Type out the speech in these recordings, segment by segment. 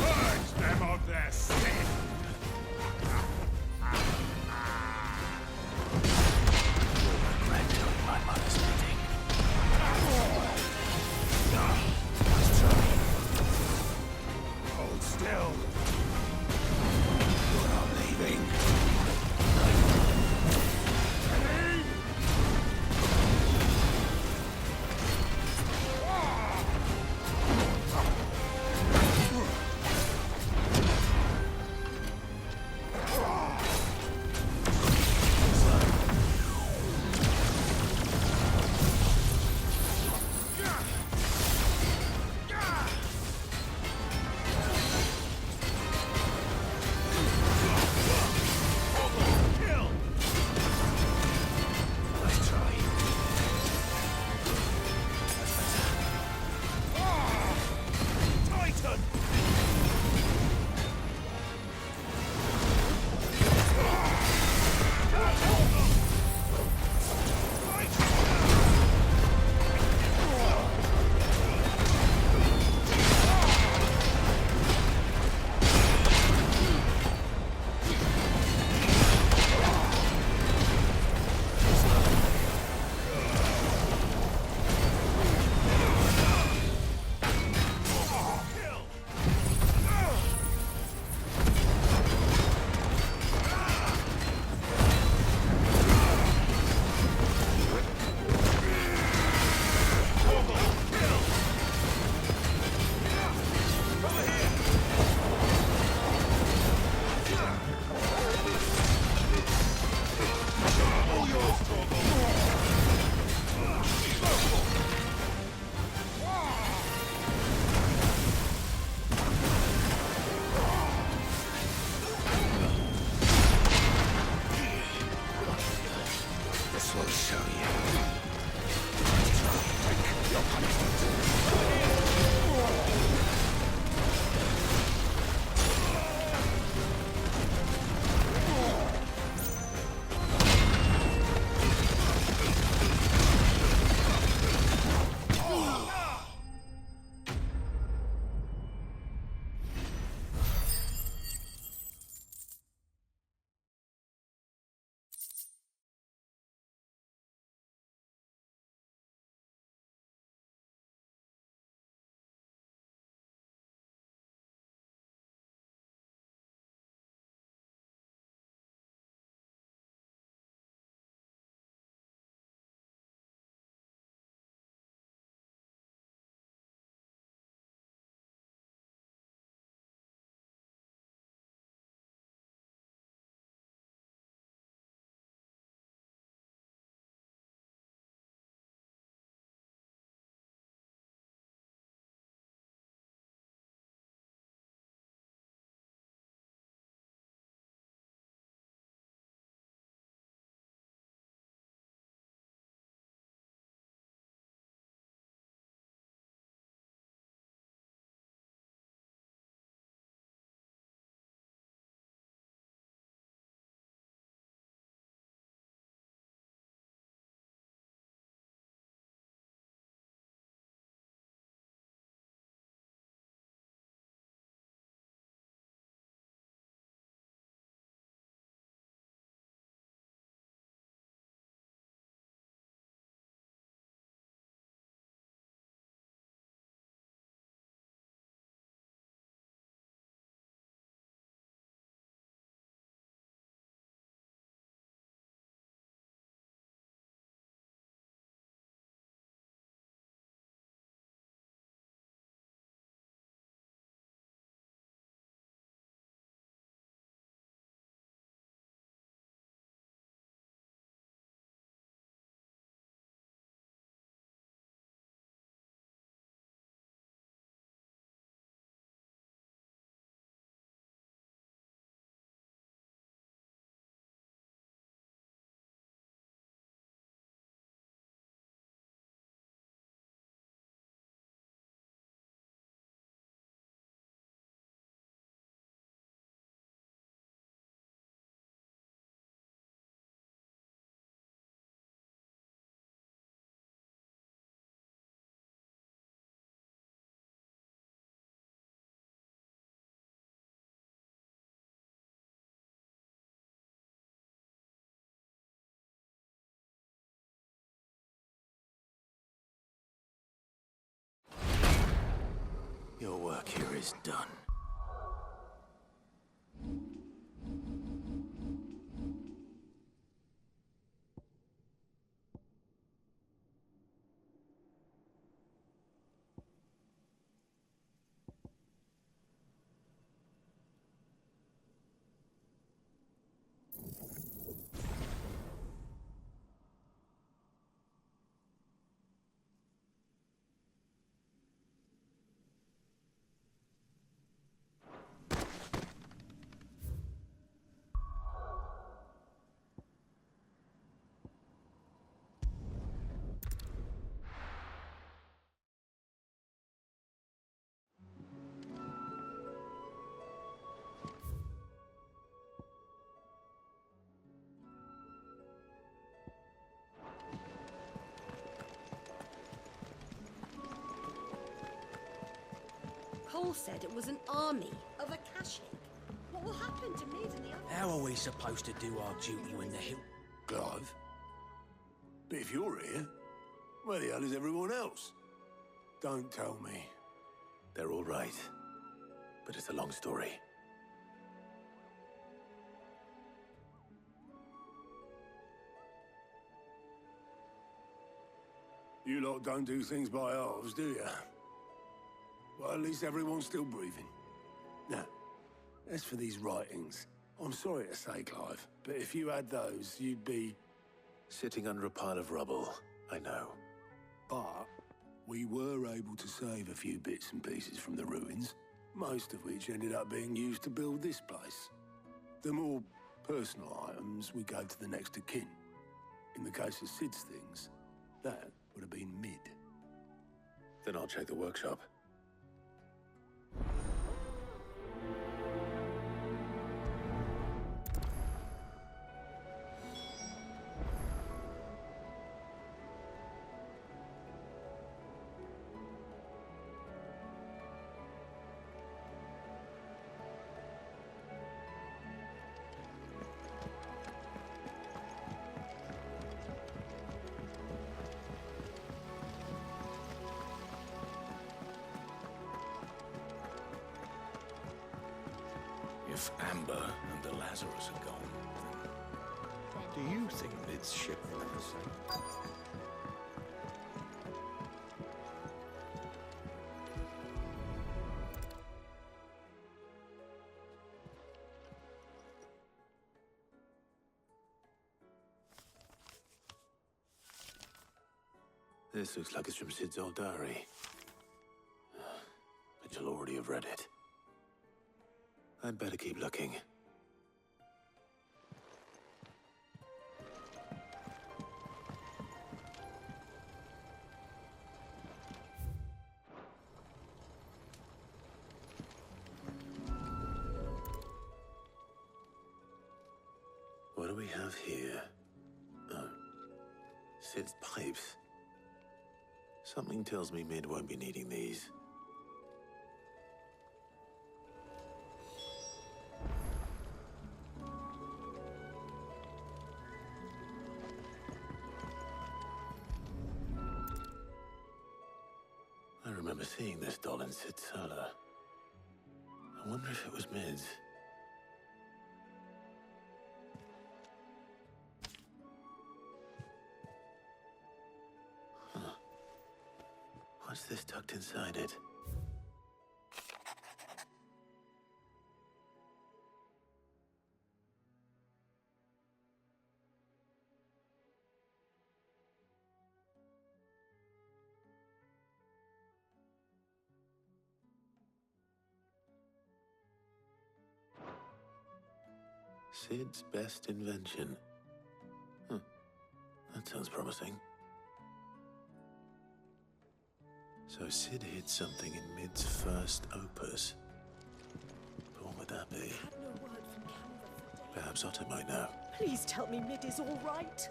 Purge them of their sin! Regret doing my mother's bidding. Hold still! You're not leaving! is done. Cole said it was an army of Akashic. What will happen to Mid and the others? How are we supposed to do our duty when the hill... Clive? But if you're here, where the hell is everyone else? Don't tell me. They're all right. But it's a long story. You lot don't do things by halves, do you? Well, at least everyone's still breathing. Now, as for these writings, I'm sorry to say, Clive, but if you had those, you'd be... Sitting under a pile of rubble, I know. But we were able to save a few bits and pieces from the ruins, most of which ended up being used to build this place. The more personal items we gave to the next of kin. In the case of Sid's things, that would have been Mid. Then I'll check the workshop. If Amber and the Lazarus are gone, then do you think Mid's ship will ever sink? This looks like it's from Sid's old diary. But you'll already have read it. I'd better keep looking. What do we have here? Oh, Sid's pipes. Something tells me Mid won't be needing these. I remember seeing this doll in Sid's cellar. I wonder if it was Mid's. Huh. What's this tucked inside it? Sid's best invention. Huh. That sounds promising. So Sid hid something in Mid's first opus. But what would that be? I had no word from Canva for days. Perhaps Otto might know. Please tell me Mid is all right.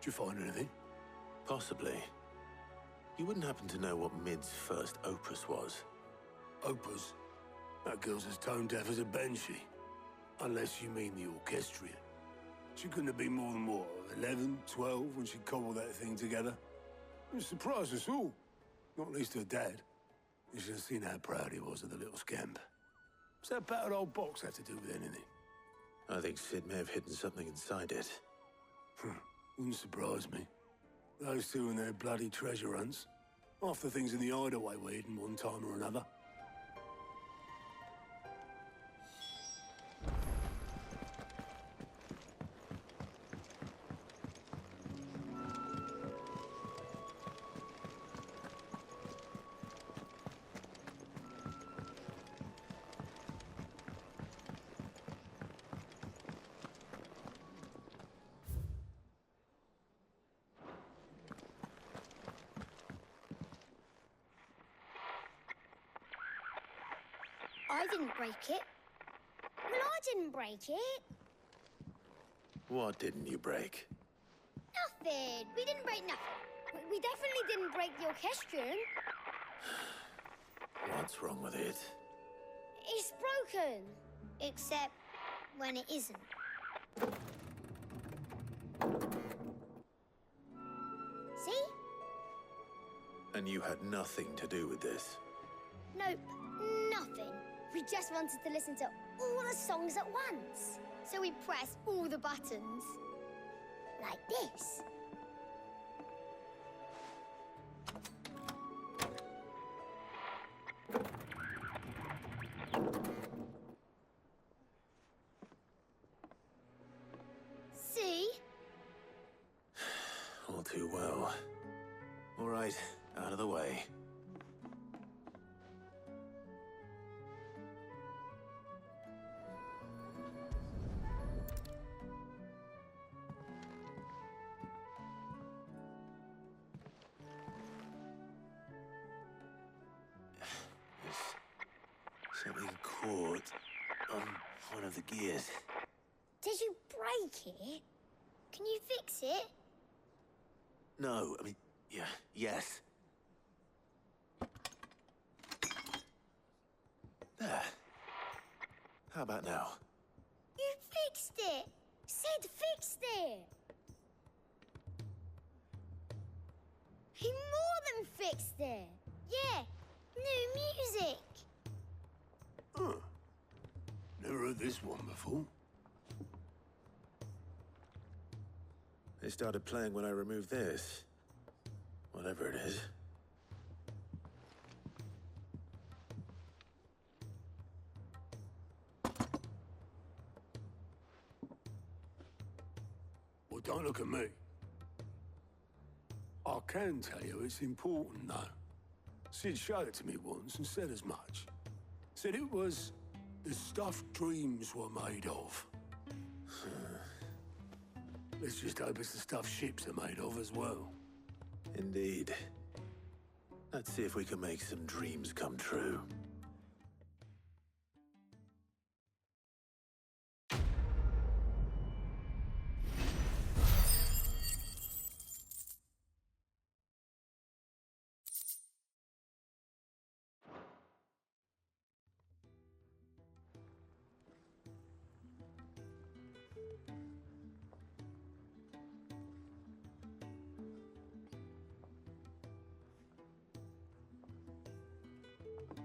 Did you find anything? Possibly. You wouldn't happen to know what Mid's first opus was? Opus? That girl's as tone deaf as a banshee. Unless you mean the orchestrion. She couldn't have been more than, what, 11, 12 when she cobbled that thing together? It surprised us all. Not least her dad. You should have seen how proud he was of the little scamp. What's that battered old box have to do with anything? I think Sid may have hidden something inside it. Wouldn't surprise me. Those two and their bloody treasure hunts. Half the things in the hideaway were hidden one time or another. I didn't break it. Well, I didn't break it. What didn't you break? Nothing. We didn't break nothing. We definitely didn't break the orchestrion. What's wrong with it? It's broken. Except when it isn't. See? And you had nothing to do with this? Nope, nothing. We just wanted to listen to all the songs at once. So we pressed all the buttons. Like this. See? All too well. All right, out of the way. Something caught on one of the gears. Did you break it? Can you fix it? No, I mean, yeah, yes. There. How about now? You fixed it! Sid fixed it! He more than fixed it! Yeah, new music! Huh. Never heard this one before. They started playing when I removed this. Whatever it is. Well, don't look at me. I can tell you it's important, though. Sid showed it to me once and said as much. Said it was the stuff dreams were made of. Let's just hope it's the stuff ships are made of as well. Indeed. Let's see if we can make some dreams come true.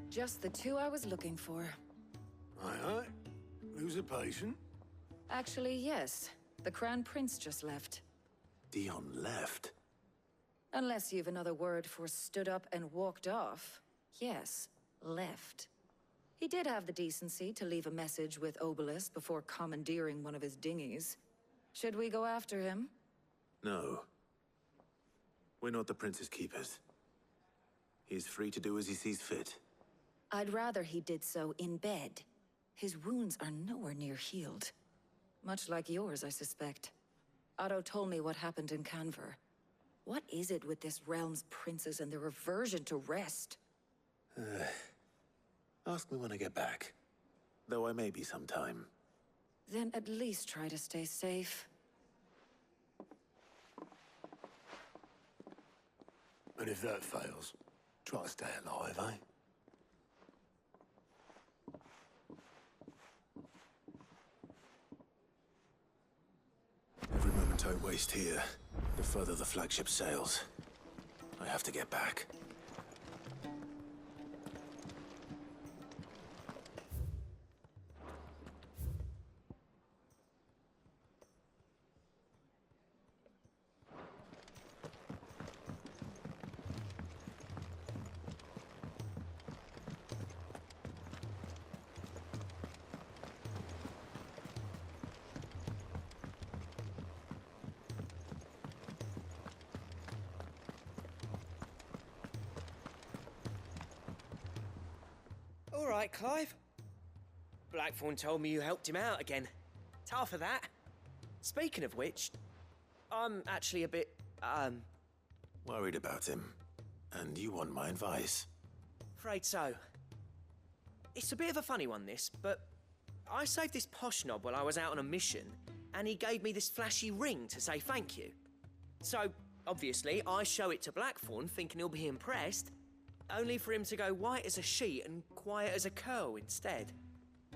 Just the two I was looking for. Aye, aye. Who's a patient? Actually, yes. The Crown Prince just left. Dion left. Unless you've another word for stood up and walked off. Yes, left. He did have the decency to leave a message with Obelisk before commandeering one of his dinghies. Should we go after him? No. We're not the Prince's keepers. He's free to do as he sees fit. I'd rather he did so in bed. His wounds are nowhere near healed. Much like yours, I suspect. Otto told me what happened in Canver. What is it with this realm's princes and their aversion to rest? Ask me when I get back. Though I may be sometime. Then at least try to stay safe. And if that fails, try to stay alive, eh? Every moment I waste here, the further the flagship sails. I have to get back. All right, Clive. Blackthorn told me you helped him out again. Tough for that. Speaking of which, I'm actually a bit, Worried about him. And you want my advice? afraid so. It's a bit of a funny one, this, but I saved this posh knob while I was out on a mission, and he gave me this flashy ring to say thank you. So, obviously, I show it to Blackthorn, thinking he'll be impressed, only for him to go white as a sheet and quiet as a curl instead.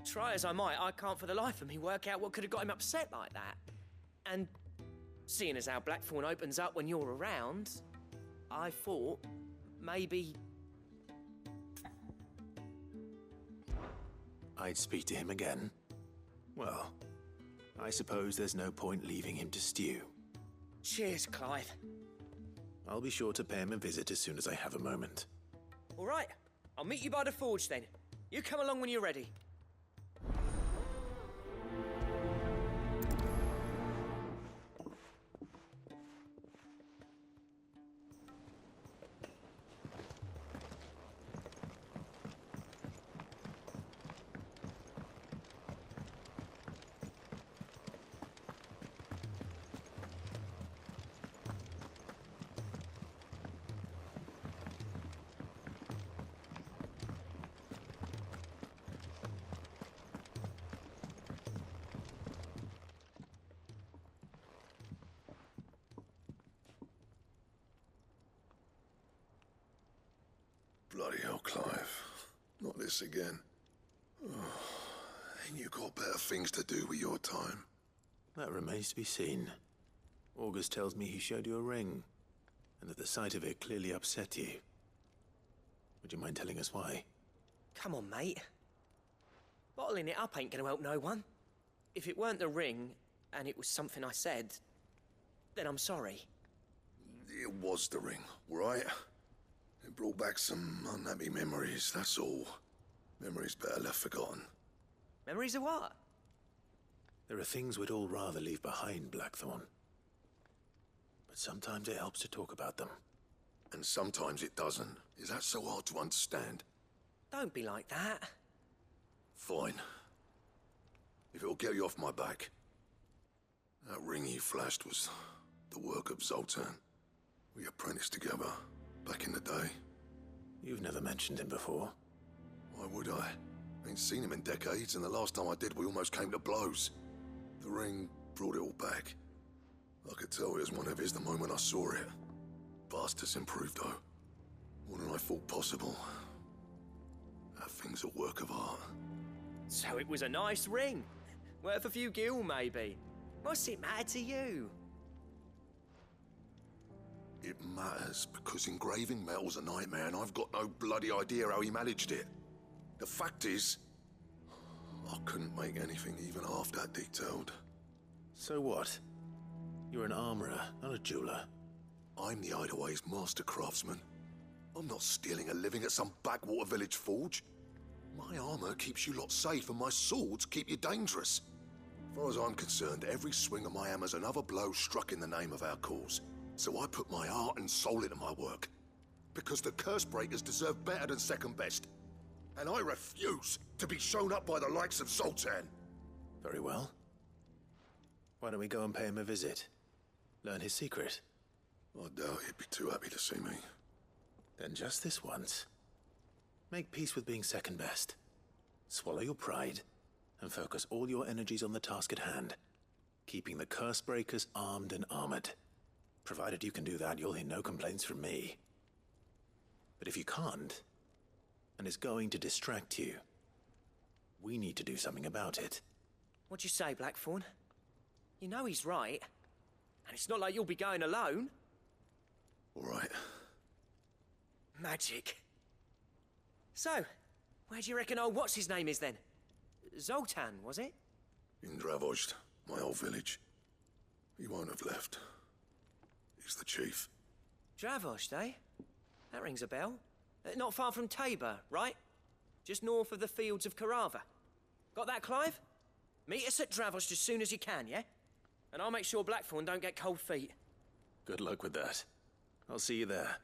Try as I might, I can't for the life of me work out what could have got him upset like that. And seeing as how Blackthorn opens up when you're around, I thought maybe... I'd speak to him again. Well, I suppose there's no point leaving him to stew. Cheers, Clive. I'll be sure to pay him a visit as soon as I have a moment. All right, I'll meet you by the forge then. You come along when you're ready. Bloody hell, Clive. Not this again. Oh, ain't you got better things to do with your time? That remains to be seen. August tells me he showed you a ring, and that the sight of it clearly upset you. Would you mind telling us why? Come on, mate. Bottling it up ain't gonna help no one. If it weren't the ring, and it was something I said, then I'm sorry. It was the ring, right? It brought back some unhappy memories, that's all. Memories better left forgotten. Memories of what? There are things we'd all rather leave behind, Blackthorn. But sometimes it helps to talk about them. And sometimes it doesn't. Is that so hard to understand? Don't be like that. Fine. If it'll get you off my back. That ring you flashed was the work of Zoltan. We apprenticed together, back in the day. You've never mentioned him before. Why would I? Ain't seen him in decades, and the last time I did, we almost came to blows. The ring brought it all back. I could tell it was one of his the moment I saw it. Bastard's improved, though. More than I thought possible. That thing's a work of art. So it was a nice ring. Worth a few gil, maybe. What's it matter to you? It matters because engraving metal's a nightmare, and I've got no bloody idea how he managed it. The fact is, I couldn't make anything even half that detailed. So what? You're an armorer, not a jeweler. I'm the Idleway's master craftsman. I'm not stealing a living at some backwater village forge. My armor keeps you lot safe, and my swords keep you dangerous. As far as I'm concerned, every swing of my hammer's another blow struck in the name of our cause. So I put my heart and soul into my work. Because the curse breakers deserve better than second best. And I refuse to be shown up by the likes of Zoltan. Very well. Why don't we go and pay him a visit? Learn his secret. I doubt he'd be too happy to see me. Then just this once. Make peace with being second best. Swallow your pride, and focus all your energies on the task at hand. Keeping the curse breakers armed and armored. Provided you can do that, you'll hear no complaints from me. But if you can't, and it's going to distract you, we need to do something about it. What'd you say, Blackthorn? You know he's right. And it's not like you'll be going alone. All right. Magic. So, where do you reckon old what's-his-name is then? Zoltan, was it? In Dravozd, my old village. He won't have left. He's the chief. Dravozd, eh? That rings a bell. Not far from Tabor, right? Just north of the fields of Carava. Got that, Clive? Meet us at Dravozd as soon as you can, yeah? And I'll make sure Blackthorn don't get cold feet. Good luck with that. I'll see you there.